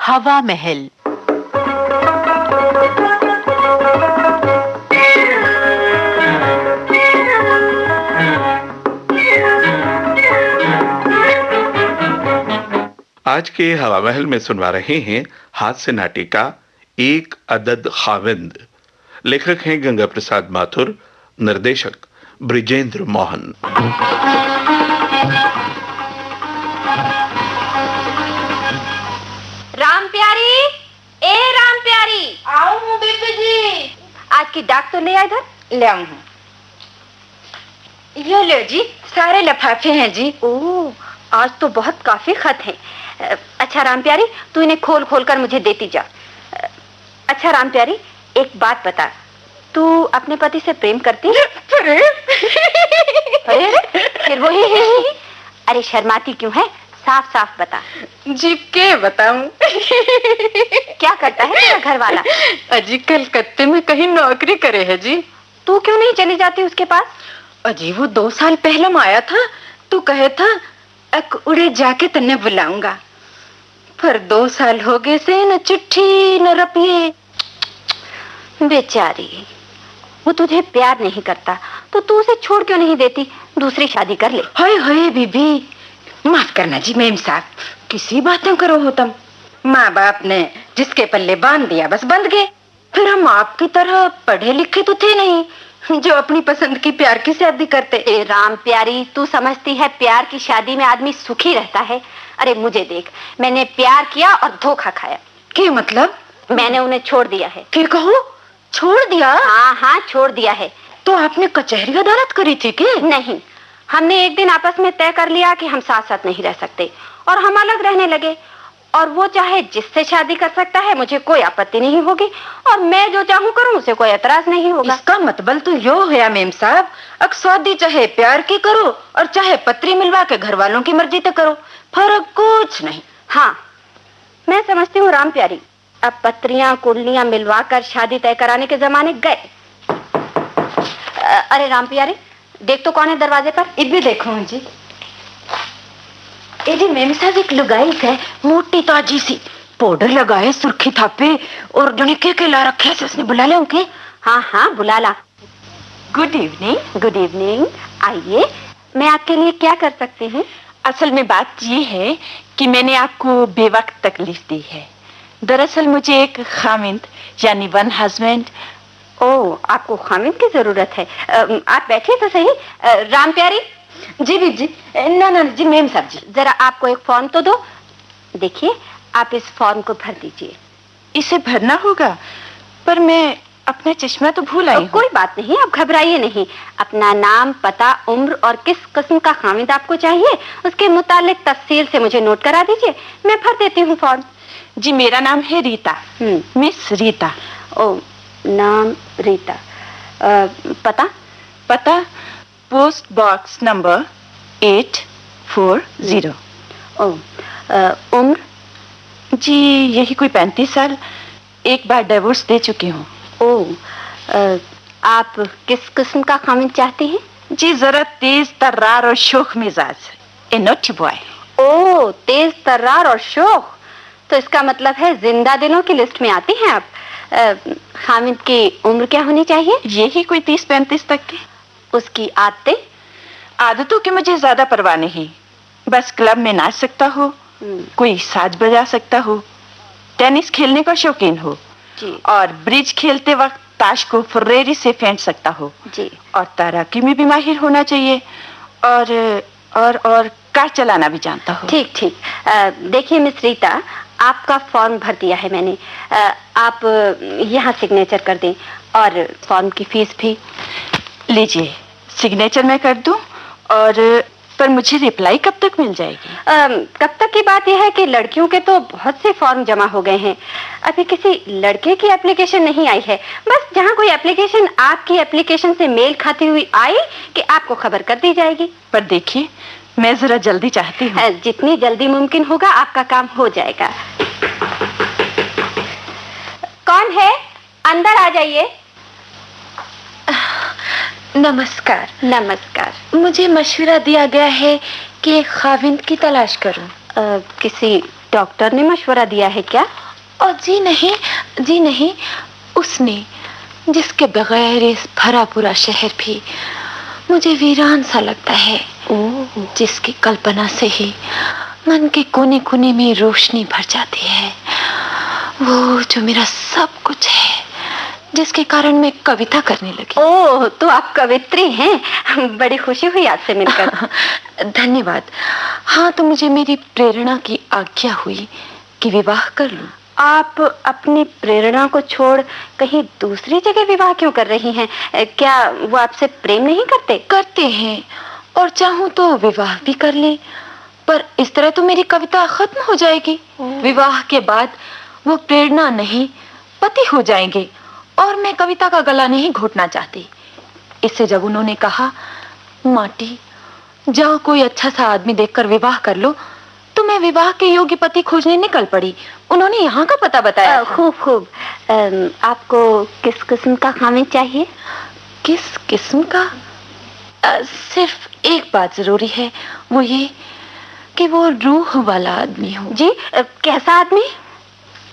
हवा महल। आज के हवा महल में सुनवा रहे हैं हास्य नाटिका एक अदद खाविंद। लेखक हैं गंगा प्रसाद माथुर, निर्देशक ब्रिजेंद्र मोहन। राम प्यारी, ए राम प्यारी, आओ हूँ बीबी जी। आज की डाक तो ले आ, इधर ले आऊँ हूँ। ये लो जी, सारे लिफाफे हैं जी। ओह, आज तो बहुत काफी खत हैं। अच्छा राम प्यारी, तू इन्हें खोल खोल कर मुझे देती जा। अच्छा राम प्यारी, एक बात बता, तू अपने पति से प्रेम करती है? अरे फिर वही है। अरे शर्माती क्यों है, साफ साफ बता। जी के बताऊं? क्या करता है तेरा घर वाला? अजी कलकत्ते में कहीं नौकरी करे है जी। तू क्यों नहीं चली जाती उसके पास? अजी वो 2 साल पहले आया था, तू कहे था अक उड़े जाके तन्ने बुलाऊंगा, पर 2 साल हो गए से न चिट्ठी न रुपये। बेचारी, वो तुझे प्यार नहीं करता तो तू उसे छोड़ क्यों नहीं देती, दूसरी शादी कर ले। हाय हाय बीबी, माफ करना जी मेम साहब, किसी बातें करो हो तुम। माँ बाप ने जिसके पल्ले बांध दिया बस बंध गए। फिर हम आपकी तरह पढ़े लिखे तो थे नहीं जो अपनी पसंद की प्यार की शादी करते। ए राम प्यारी, तू समझती है प्यार की शादी में आदमी सुखी रहता है? अरे मुझे देख, मैंने प्यार किया और धोखा खाया। क्या मतलब? मैंने उन्हें छोड़ दिया है। क्या कहो? छोड़ दिया? हाँ हाँ, छोड़ दिया है। तो आपने कचहरी अदालत करी थी क्या? नहीं, हमने एक दिन आपस में तय कर लिया कि हम साथ साथ नहीं रह सकते और हम अलग रहने लगे। और वो चाहे जिससे शादी कर सकता है, मुझे कोई आपत्ति नहीं होगी, और मैं जो चाहूँ करूँ, उसे कोई एतराज नहीं होगा। इसका मतलब तो यो है मेम साहब, अब शादी चाहे प्यार की करो और चाहे पत्री मिलवा के घर वालों की मर्जी तो करो, फर्क कुछ नहीं। हाँ, मैं समझती हूँ राम प्यारी, अब पत्रियां कुंडलियां मिलवा कर शादी तय कराने के जमाने गए। अरे राम प्यारी, देख तो कौन है दरवाजे पर। इधर देखो जी। ए जी मेम साहब, एक लुगाई है, मोटी ताजी सी, पाउडर लगाए, सुर्खी थापे और जने के ला रखे से, उसने बुला ले उनके। हाँ हाँ, बुला ला। Good evening. गुड इवनिंग, आइए, मैं आपके लिए क्या कर सकती हूँ? असल में बात ये है कि मैंने आपको बेवक्त तकलीफ दी है। दरअसल मुझे एक खामिंद यानी वन हस्बैंड। ओह, आपको खामिद की जरूरत है। आप बैठिए तो सही। राम प्यारी। जी बीबी जी। ना ना जी मेम साहब जी, जरा आपको एक फॉर्म तो दो। देखिए, आप इस फॉर्म को भर दीजिए। इसे भरना होगा, पर मैं अपना चश्मा तो भूल आई हूँ। कोई बात नहीं, आप घबराइए नहीं। अपना नाम, पता, उम्र और किस किस्म का खामिद आपको चाहिए, उसके मुतालिक तफसील से मुझे नोट करा दीजिए, मैं भर देती हूँ फॉर्म। जी मेरा नाम है रीता, मिस रीता। ओ, नाम रीता। पता? पता पोस्ट बॉक्स नंबर 840। उम्र? जी यही कोई 35 साल, एक बार डिवोर्स दे चुकी हूँ। आप किस किस्म का खामिद चाहती हैं? जी जरा तेज तर्रार और शोख मिजाज, ए नॉटी बॉय। ओह, तेज तर्रार और शोख, तो इसका मतलब है जिंदा दिलों की लिस्ट में आती हैं आप। खामिद की उम्र क्या होनी चाहिए? यही कोई 30-35 तक की। उसकी आदतें? आदतों की मुझे ज्यादा परवाह नहीं, बस क्लब में नाच सकता हो, कोई साज बजा सकता हो, टेनिस खेलने का शौकीन हो जी, और ब्रिज खेलते वक्त ताश को फुर्रेरी से फेंट सकता हो जी, और तैराकी में भी माहिर होना चाहिए और कार चलाना भी जानता हो। ठीक ठीक। देखिए मिस रीता, आपका फॉर्म भर दिया है मैंने। आप यहाँ सिग्नेचर कर दें और फॉर्म की फीस भी। लीजिए, सिग्नेचर मैं कर दूं, और पर मुझे रिप्लाई कब तक मिल जाएगी? कब तक की बात यह है कि लड़कियों के तो बहुत से फॉर्म जमा हो गए हैं, अभी किसी लड़के की एप्लीकेशन नहीं आई है। बस जहाँ कोई एप्लीकेशन आपकी एप्लीकेशन से मेल खाती हुई आई कि आपको खबर कर दी जाएगी। पर देखिए, मैं जरा जल्दी चाहती हूँ। जितनी जल्दी मुमकिन होगा आपका काम हो जाएगा। कौन है? अंदर आ जाइए। नमस्कार। नमस्कार। मुझे मशवरा दिया गया है कि खाविंद की तलाश करूं। किसी डॉक्टर ने मशवरा दिया है क्या? और जी नहीं, उसने, जिसके बगैर इस भरा पूरा शहर भी मुझे वीरान सा लगता है, जिसकी कल्पना से ही मन के कोने कोने में रोशनी भर जाती है, वो जो मेरा सब कुछ है, जिसके कारण मैं कविता करने लगी। ओह, तो आप कवित्री हैं। बड़ी खुशी हुई आपसे मिलकर। धन्यवाद। हाँ, तो मुझे मेरी प्रेरणा की आज्ञा हुई कि विवाह कर लूं। आप अपनी प्रेरणा को छोड़ कहीं दूसरी जगह विवाह क्यों कर रही हैं? क्या वो आपसे प्रेम नहीं करते? करते हैं, और चाहूं तो विवाह भी कर ले, पर इस तरह तो मेरी कविता खत्म हो जाएगी। विवाह के बाद वो प्रेरणा नहीं, पति हो जाएंगे, और मैं कविता का गला नहीं घोटना चाहती। इससे जब उन्होंने कहा, माटी, जाओ कोई अच्छा सा आदमी देखकर विवाह कर लो, तो मैं विवाह के योग्य पति खोजने निकल पड़ी। उन्होंने यहाँ का पता बताया। खूब। आपको किस किस्म का खामिद चाहिए? किस किस्म का? सिर्फ एक बात जरूरी है, वो ये कि वो रूह वाला आदमी हो। जी, कैसा आदमी?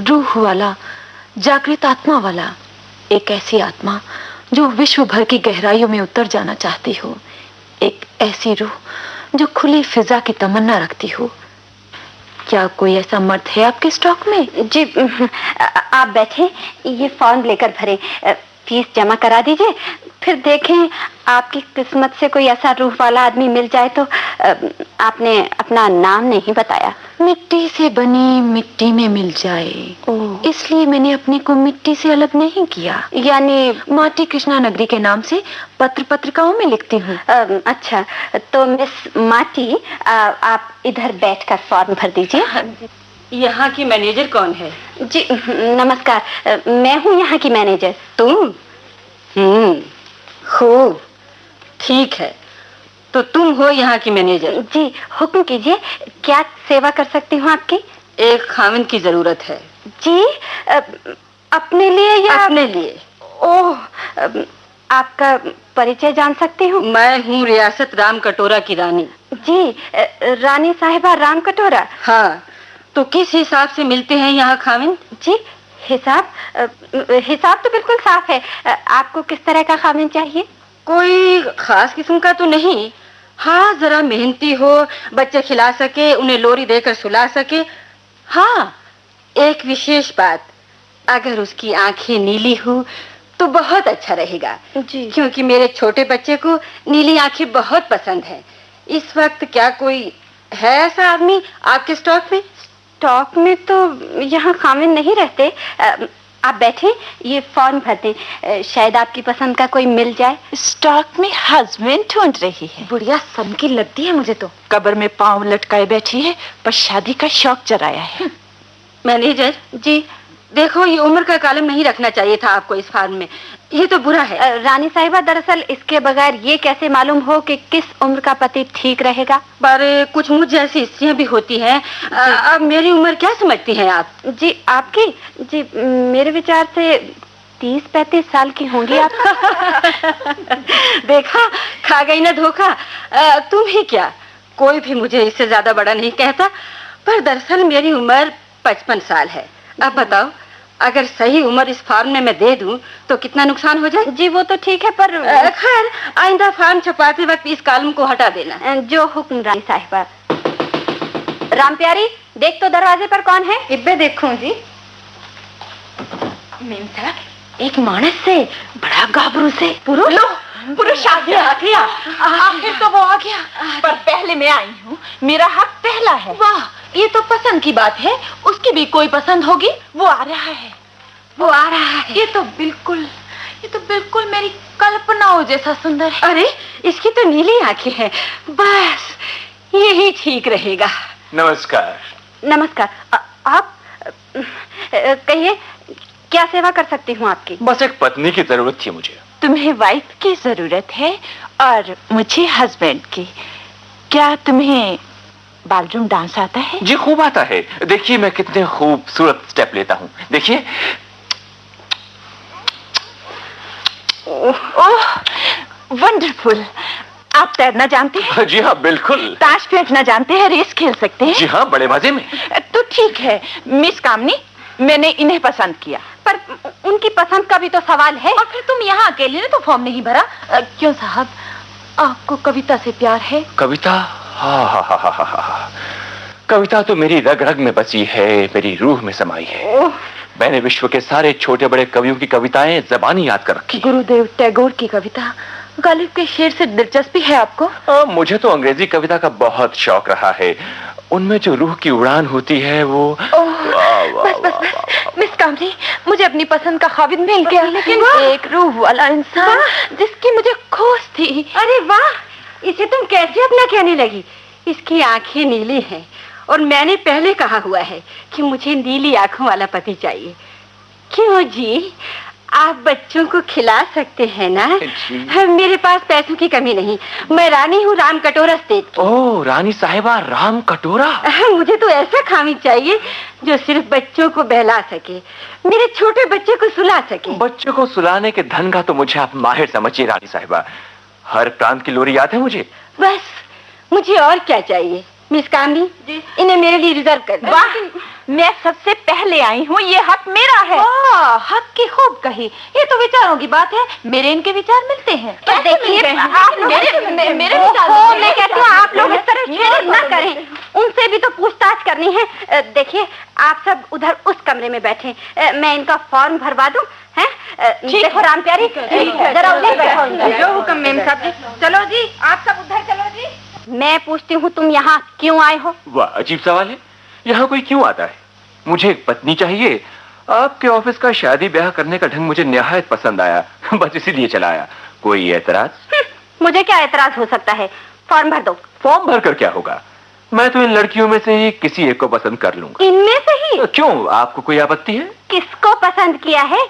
रूह वाला, जागृत आत्मा वाला। एक ऐसी आत्मा जो विश्व भर की गहराइयों में उतर जाना चाहती हो। एक ऐसी रूह जो खुली फिजा की तमन्ना रखती हो। क्या कोई ऐसा मर्द है आपके स्टॉक में? जी, आप बैठे, ये फॉर्म लेकर भरें, फीस जमा करा दीजिए, फिर देखें आपकी किस्मत से कोई ऐसा रूह वाला आदमी मिल जाए तो। आपने अपना नाम नहीं बताया। मिट्टी से बनी मिट्टी में मिल जाए, इसलिए मैंने अपने को मिट्टी से अलग नहीं किया। यानी माटी कृष्णा नगरी के नाम से पत्र पत्रिकाओं में लिखती हूँ। अच्छा, तो मिस माटी, आप इधर बैठकर फॉर्म भर दीजिए। यहाँ की मैनेजर कौन है? जी नमस्कार, मैं हूँ यहाँ की मैनेजर। तुम? खूब, ठीक है, तो तुम हो यहाँ की मैनेजर? जी, हुक्म कीजिए, क्या सेवा कर सकती हूँ आपकी? एक खामिद की जरूरत है। जी, अपने लिए या? अपने लिए। ओह, आपका परिचय जान सकती हूँ? मैं हूँ रियासत राम कटोरा की रानी। जी, रानी साहिबा राम कटोरा? हाँ, तो किस हिसाब से मिलते हैं यहाँ खामिद? जी, हिसाब तो बिल्कुल साफ है। आपको किस तरह का खामिद चाहिए? कोई खास किस्म का तो नहीं। हाँ, जरा मेहनती हो, बच्चे खिला सके, उन्हें लोरी देकर सुला सके। हाँ, एक विशेष बात, अगर उसकी आंखें नीली हो तो बहुत अच्छा रहेगा। जी, क्योंकि मेरे छोटे बच्चे को नीली आंखें बहुत पसंद है। इस वक्त क्या कोई है ऐसा आदमी आपके स्टॉक में? स्टॉक में तो यहाँ खामिद नहीं रहते। आप बैठे, ये फॉर्म भर दें, शायद आपकी पसंद का कोई मिल जाए। स्टॉक में हस्बैंड ढूंढ रही है। बुढ़िया सन की लगती है मुझे तो। कब्र में पांव लटकाए बैठी है, पर शादी का शौक जराया है। मैनेजर जी, देखो, ये उम्र का कॉलम नहीं रखना चाहिए था आपको इस फॉर्म में, ये तो बुरा है। रानी साहिबा, दरअसल इसके बगैर ये कैसे मालूम हो कि किस उम्र का पति ठीक रहेगा? पर कुछ मुझ जैसी स्त्रियां भी होती हैं। अब मेरी उम्र क्या समझती हैं आप? जी, आपकी? जी, मेरे विचार से 30-35 साल की होंगी आप। देखा, खा गई ना धोखा। तुम ही क्या, कोई भी मुझे इससे ज्यादा बड़ा नहीं कहता, पर दरअसल मेरी उम्र 55 साल है। अब बताओ, अगर सही उम्र इस फॉर्म में मैं दे दूं तो कितना नुकसान हो जाए? जी, वो तो ठीक है, पर खैर, आइंदा फॉर्म छपाते वक्त इस कॉलम को हटा देना। जो हुक्म रानी साहिबा। राम प्यारी, देख तो दरवाजे पर कौन है? इब्बे देखूं जी। मेम साहब, एक मानस से, बड़ा गाबरू से। पुरुष आ गया। आखिर तो वो आ गया, पर पहले मैं आई हूँ, मेरा हक पहला है। वाह, ये तो पसंद की बात है। उसकी भी कोई पसंद होगी। वो आ रहा है। ये तो बिल्कुल मेरी कल्पनाओं जैसा सुंदर है। अरे, इसकी तो नीली आंखें हैं, बस यही ठीक रहेगा। नमस्कार। आप कहिए, क्या सेवा कर सकती हूँ आपकी? बस एक पत्नी की जरूरत थी मुझे। तुम्हें वाइफ की जरूरत है और मुझे हस्बैंड की। क्या तुम्हें बालरूम डांस आता है? जी, खूब आता है। देखिए मैं कितने खूबसूरत स्टेप लेता हूँ, देखिए। ओह, वंडरफुल। आप तैरना जानते हैं? जी हाँ, बिल्कुल। ताश फेंकना जानते हैं? रेस खेल सकते हैं? जी हाँ, बड़े मजे में। तो ठीक है मिस कामनी, मैंने इन्हें पसंद किया। पर उनकी पसंद का भी तो सवाल है। और फिर तुम यहाँ अकेले ने तो फॉर्म नहीं भरा? क्यों साहब, आपको कविता से प्यार है? कविता? हाँ हाँ हाँ हाँ हाँ, कविता तो मेरी रग रग में बसी है, मेरी रूह में समाई है। मैंने विश्व के सारे छोटे बड़े कवियों की कविताएं ज़बानी याद कर रखी। गुरुदेव टैगोर की कविता, गालिब के शेर से दिलचस्पी है आपको? मुझे तो अंग्रेजी कविता का बहुत शौक रहा है। उनमें जो रूह की उड़ान होती है वो बस मिस कामनी, मुझे अपनी पसंद का खाविद मिल गया, लेकिन एक रूह वाला इंसान जिसकी मुझे खोज थी। अरे वाह, इसे तुम कैसे अपना कहने लगी? इसकी आंखें नीली हैं और मैंने पहले कहा हुआ है कि मुझे नीली आंखों वाला पति चाहिए। क्यों जी, आप बच्चों को खिला सकते हैं ना? मेरे पास पैसों की कमी नहीं, मैं रानी हूँ राम कटोरा स्टेट की। ओह, रानी साहिबा राम कटोरा। मुझे तो ऐसा खामी चाहिए जो सिर्फ बच्चों को बहला सके, मेरे छोटे बच्चे को सुला सके। बच्चों को सुलाने के धन का तो मुझे आप माहिर समझिए रानी साहिबा। हर प्रांत की लोरी याद है मुझे। बस मुझे और क्या चाहिए? मिस कामनी, इन्हें मेरे लिए रिजर्व कर दो। वाह, मैं सबसे पहले आई हूँ, ये हक मेरा है। हक की खूब कही, ये तो विचारों की बात है, मेरे इनके विचार मिलते हैं। तो देखिए, आप मेरे विचार, मैं कहती हूँ आप लोग इस तरह शेयर न करें, उनसे भी तो पूछताछ करनी है। देखिए, आप सब उधर उस कमरे में बैठे, मैं इनका फॉर्म भरवा दूं? हैं? देखो राम प्यारी, जरा उधर बैठो। जो हुक्म मेम साहब जी। चलो जी, आप सब उधर चलो जी। मैं पूछती हूँ, तुम यहाँ क्यों आए हो? वाह, अजीब सवाल है। यहाँ कोई क्यों आता है? मुझे एक पत्नी चाहिए। आपके ऑफिस का शादी ब्याह करने का ढंग मुझे निहायत पसंद आया, बस इसीलिए चला आया। कोई एतराज? मुझे क्या एतराज हो सकता है? फॉर्म भर दो। फॉर्म भर कर क्या होगा? मैं तो इन लड़कियों में से ही किसी एक को पसंद कर लूंगा। इनमें से ही? क्यों, आपको कोई आपत्ति है? किसको पसंद किया है?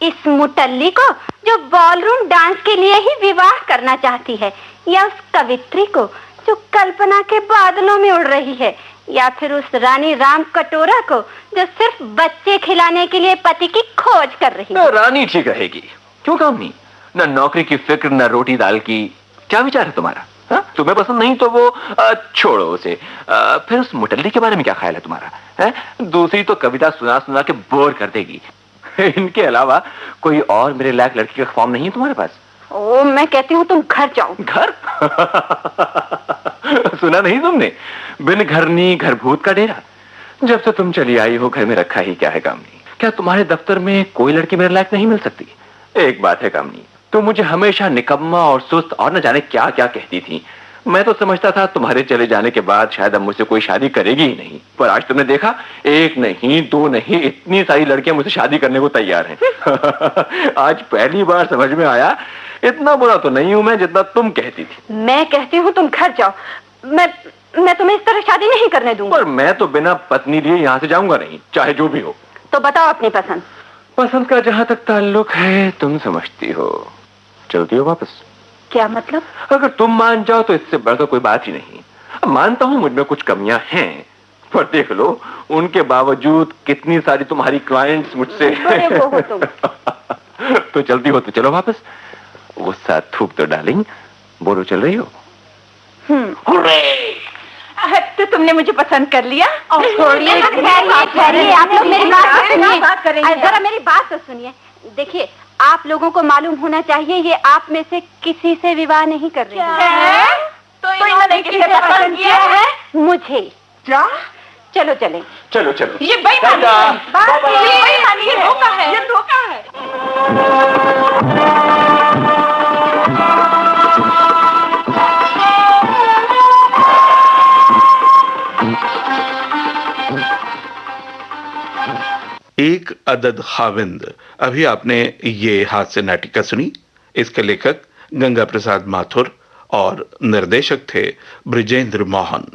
इस मुटल्ली को जो बॉलरूम डांस के लिए ही विवाह करना चाहती है, या उस कवित्री को जो कल्पना के बादलों में उड़ रही है, या फिर उस रानी राम कटोरा को जो सिर्फ बच्चे खिलाने के लिए पति की खोज कर रही है? रानी ठीक रहेगी। क्यों कामनी? न नौकरी की फिक्र, न रोटी दाल की। क्या विचार है तुम्हारा? हा? तुम्हें पसंद नहीं तो वो छोड़ो उसे। फिर उस मुटल्ली के बारे में क्या ख्याल है तुम्हारा? है? दूसरी तो कविता सुना सुना के बोर कर देगी। इनके अलावा कोई और मेरे लायक लड़की का फॉर्म नहीं है तुम्हारे पास? ओ, मैं कहती हूँ तुम घर जाओ। घर? सुना नहीं तुमने? बिन घरनी घर भूत का डेरा। जब से तुम चली आई हो घर में रखा ही क्या है कामनी? क्या तुम्हारे दफ्तर में कोई लड़की मेरे लायक नहीं मिल सकती? एक बात है कामनी, तुम मुझे हमेशा निकम्मा और सुस्त और न जाने क्या क्या कहती थी। मैं तो समझता था तुम्हारे चले जाने के बाद शायद अब मुझसे कोई शादी करेगी ही नहीं, पर आज तुमने देखा, एक नहीं दो नहीं, इतनी सारी लड़कियां मुझसे शादी करने को तैयार हैं। आज पहली बार समझ में आया, इतना बुरा तो नहीं हूं मैं जितना तुम कहती थी। मैं कहती हूँ तुम घर जाओ। मैं तुम्हें इस तरह शादी नहीं करने दूंगा। पर मैं तो बिना पत्नी लिए यहाँ से जाऊंगा नहीं, चाहे जो भी हो। तो बताओ अपनी पसंद। पसंद का जहां तक ताल्लुक है, तुम समझती हो। चलती हो वापस? क्या मतलब? अगर तुम मान जाओ तो इससे बढ़कर कोई बात ही नहीं। मानता हूं मुझ में कुछ कमियां हैं, पर देख लो उनके बावजूद कितनी सारी तुम्हारी क्लाइंट्स मुझसे। बड़े वो हो तुम। तो चलती हो तो चलो वापस। गुस्सा थूक दो डार्लिंग, बोलो चल रही हो? तो तुमने मुझे पसंद कर लिया? छोड़िए, आप लोग मेरी बात सुनिए। जरा मेरी बात तो सुनिए। देखिए, आप लोगों को मालूम होना चाहिए ये आप में से किसी से विवाह नहीं कर रही है। तो इन्होंने किसे पसंद किया है? मुझे। क्या? चलो चलें। चलो चलो। ये बेईमानी है। ये बेईमानी है, धोखा है। ये धोखा है। एक अदद खाविंद। अभी आपने ये हास्य नाटिका सुनी। इसके लेखक गंगा प्रसाद माथुर और निर्देशक थे ब्रिजेंद्र मोहन।